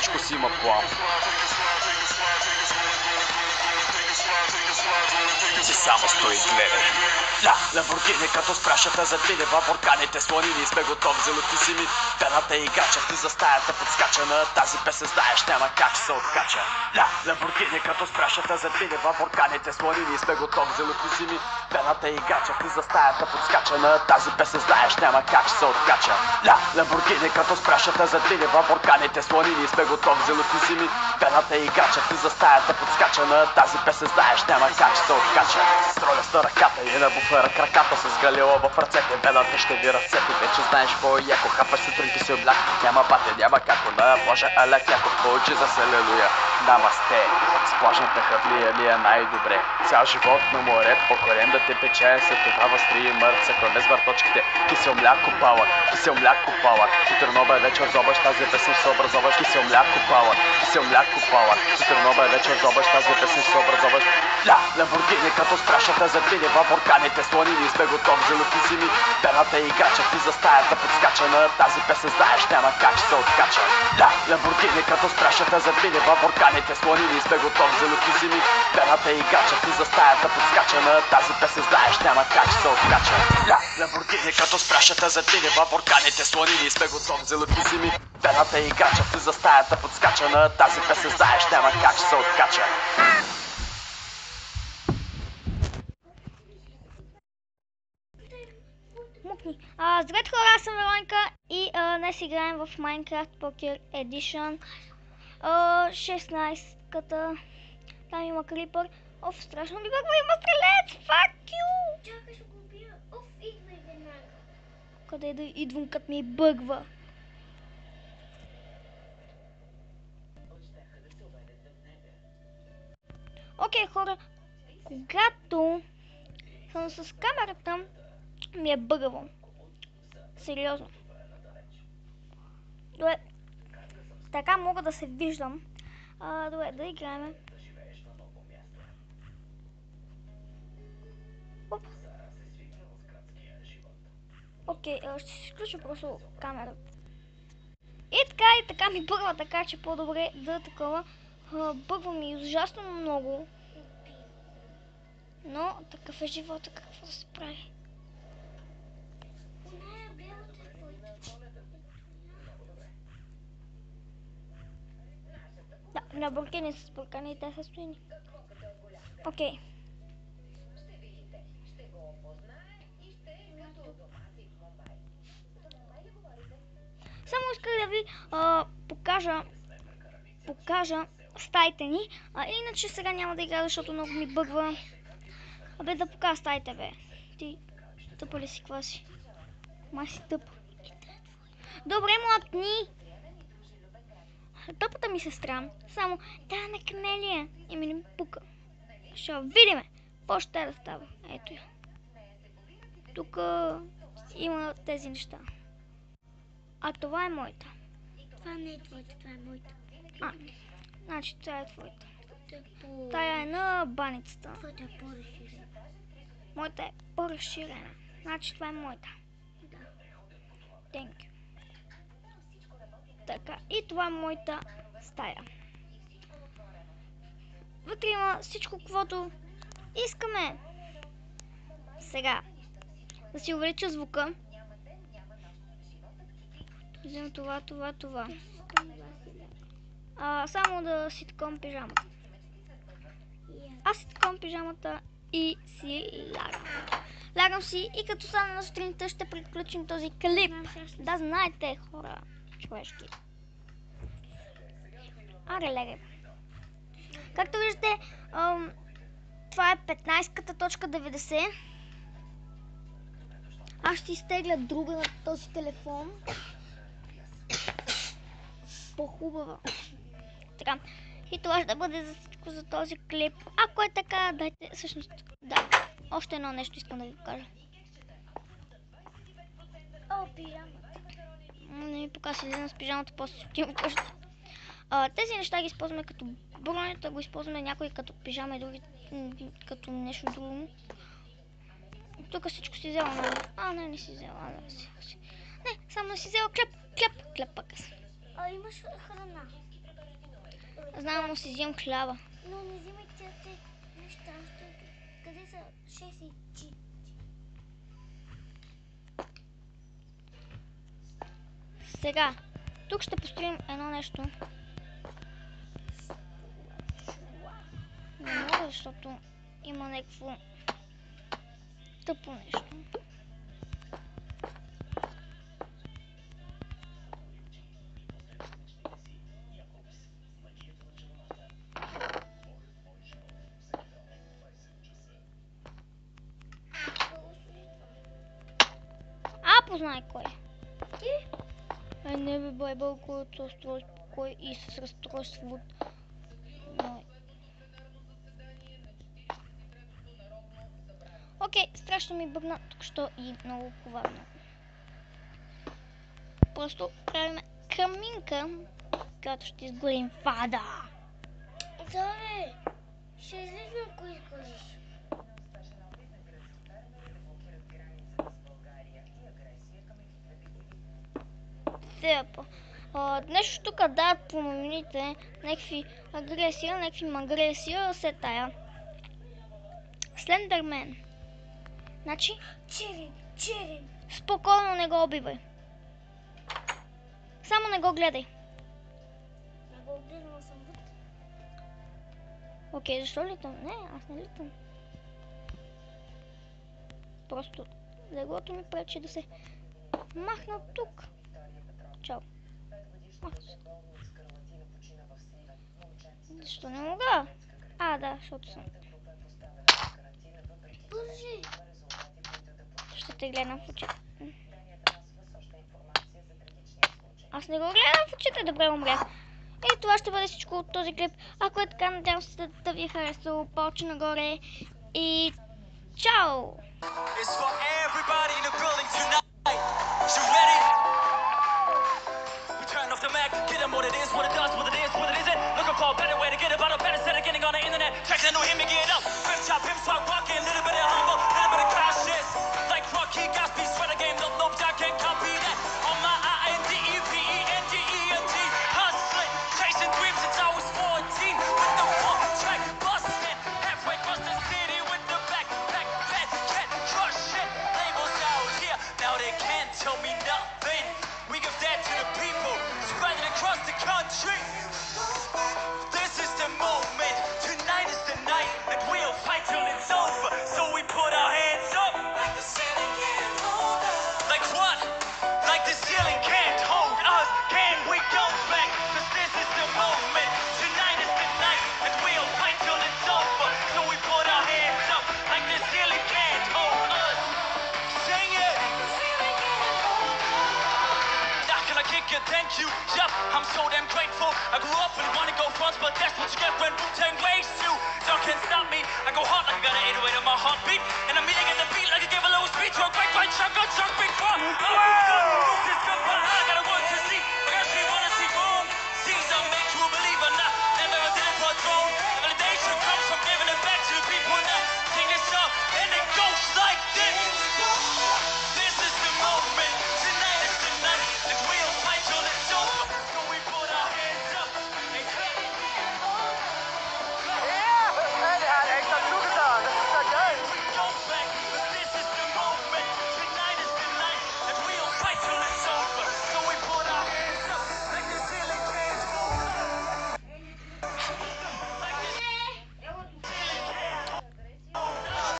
всичко си има план. Ти само стои и гледай. Ламборгини като спрашата задвине във вулканите слони. Ние сме готови за лотисими. Пената играча ти за стаята подскача. На тази песен знаеш няма как се откача. Ламборгини като спрашата задвине във вулканите слони. Ние сме готови за лотисими. Пената играча ти за стаята подскача. На тази песен знаеш няма как се откача. Ламборгини като спрашата задвине във вулканите слони. Ние сме готови за лотисими. Пената играча ти за стаята подскача. На тази песен знаеш няма как се откача. С ролеста ръката и на буфера краката, с галила в ръцете, бедата ще ви разцепи. Вече знаеш какво е яко, хапаш сутринки си обляк. Няма бате, няма како, на Божа Аляк Яков получи за селелуя. Намасте, с плажната хавлия ми е най-добре. Цял живот на море, по корем да те пече, след това възстри и мъртв, кламе с върточките. Кисел мляко пала, кисел мляко пала. Сутринова е вечер зобаш, тази песен се образоваш. Кисел мляко пала, кисел мляко пала. Сутринова е вечер зобаш, тази песен се образоваш. Ламборгини като спрашата задвине във вулканите слони. Ние сме готови за лотисими. Пената играча ти за стаята подскача. На тази песен знаеш няма как се откача. Ламборгини като спрашата задвине във вулканите слони. Ние сме готови за лотисими. Пената играча ти за стаята подскача. На тази песен знаеш няма как се откача. Ламборгини като спрашата задвине във вулканите слони. Ние сме готови за лотисими. Пената играча ти за стаята подскача. На тази песен знаеш няма как се откача. Здравейте хора, аз съм Вероника и днес играем в Minecraft Poker Edition 16-ката. Там има крипър. Страшно ми бъгва, има стрелец! Fuck you! Чакай, ще го убия. Идвай веднага. Къде да идвам, като ми бъгва? Окей, хора, когато съм с камерата, ми е бъгаво. Сериозно. Добре. Така мога да се виждам. Добре, да играем. Оп. Окей, ще си изключа просто камерата. И така ми бъгва, така че по-добре да такова. Бъгва ми ужасно много. Но такъв е живота, какво да се прави. Ламборгини с буркани и те са стоини. Окей. Само исках да ви покажа стаите ни. Иначе сега няма да играя, защото много ми бъгва. Абе да покажа стаите, бе. Ти тъпа ли си, каква си? Май си тъпа. Добре, младни. Тъпата ми сестра само на камелия и ми не пука. Ще видиме какво ще да става. Ето я. Тук има тези неща. А това е моята. Това не е твоята, това е моята. Значи това е твоята. Тая е на баницата. Твоята е по-разширена. Моята е по-разширена. Значи това е моята. Да. Thank you. Така, и това е моята стая. Вътре има всичко, каквото искаме. Сега, да си увелича звука. Вземем това. Само да си таком пижамата. Аз си таком пижамата и си лягам. Лягам си и като стана на сутринта ще приключим този клип. Да знаете, хора. Човешки. Аре, легай. Както виждате, това е 15-ката точка 90. Аз ще изтегля друга на този телефон. По-хубава. Така. И това ще бъде за всичко за този клип. Ако е така, дайте всъщност. Да. Още едно нещо искам да ви покажа. Пижамата. Не ми покажа си с пижамата, после ще отивам къщи. Тези неща ги използваме като бронята, го използваме някой като пижама и други като нещо друго. Тук всичко си взела, нали? Не си взела. Не, само си взела клеп пък. Имаш храна. Знам, но си взимам хляба. Но не взимай тези неща, защото къде са 6 и 4? Сега, тук ще построим едно нещо. Не мога, защото има някакво тъпо нещо. Познай кой. Ти? Не бе, байбъл, който се устрои спокой и с разстройство от... Окей, страшно ми бъгна тук що и много коварно. Просто правим каминка, която ще изгорим вада. Да, бе. Ще излизам, ако искаш. Нещо тук дават по новините, някакви агресия, се тая. Слендермен. Значи? Черен. Спокойно не го убивай. Само не го гледай. Не го гледала съм вътре. Окей, защо летам? Не, аз не летам. Просто леглото ми пречи да се махна от тук. Чао. Защо не мога? Да, защото съм. Бържи! Ще те гледам в очите. Аз не го гледам в очите, добре умрях. И това ще бъде всичко от този клип. Ако е така, надявам се да ви е харесало. Палче нагоре и чао! Checking on him to get up. Grip chop him, swap walking, little bit of humble, little bit of cautious. Like Rocky Gatsby, sweat a game, nope, I can't copy that. On my INDEPENGENT, hustling, chasing dreams since I was 14. With the full track, busting, halfway across the city with the back, fat cat, crush shit. Labels out here, now they can't tell me nothing. We give that to the people, spread it across the country. This is the moment. Tonight is the night, and we'll fight till it's over. So we put our hands up. Like the ceiling can't hold us. Like what? Like the ceiling can't hold us. Can we go back? 'Cause this is the moment. Tonight is the night, and we'll fight till it's over. So we put our hands up. Like the ceiling can't hold us. Sing it. Like the ceiling can't hold us. Now can I kick it? Thank you. Yup, I'm so damn grateful. I grew up and wanna go fronts, but that's what you get when Wu-Tang waits you. Y'all can't stop me. I go hard like I got an 808 on my heartbeat, and I'm eating at the beat like I give a little speech. One great chunk, big fun.